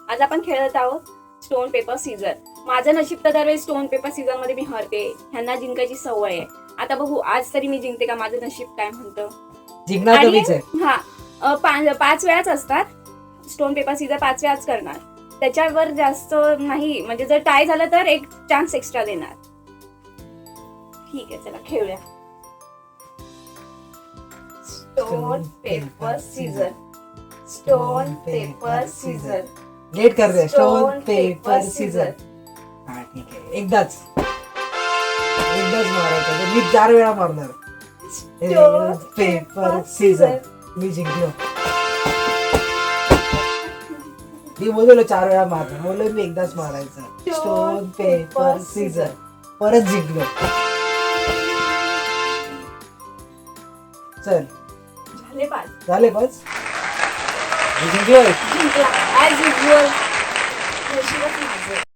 आज आपण खेळत आहोत स्टोन पेपर सीझर. माझं नशीब तर दरवेळी स्टोन पेपर सीझर मध्ये मी हरते. ह्यांना जिंकायची सवय आहे. आता बघू आज तरी मी जिंकते का, माझं नशीब काय म्हणतं. जिंकणार तुम्हीच आहे. हा 5 वेळाच असतात. स्टोन पेपर सीझर 5 वेळाच करणार. त्याच्यावर जास्त नाही, म्हणजे जर टाय झालं तर एक चान्स एक्स्ट्रा देणार. ठीक आहे, चला खेळूया. Stone paper scissor, stone paper scissor. Late कर दे. Stone paper Caesar. हा ठीक आहे, एकदाच मारायचं. मी 4 वेळा मारणार. Stone paper Caesar. मी जिंकलो. मी बोललो 4 वेळा मारणार, बोललो मी एकदाच मारायचं. Stone paper Caesar. परत जिंकलो. चल झाले 5. जिंकलोय. जिंकला ऍज युजुअल.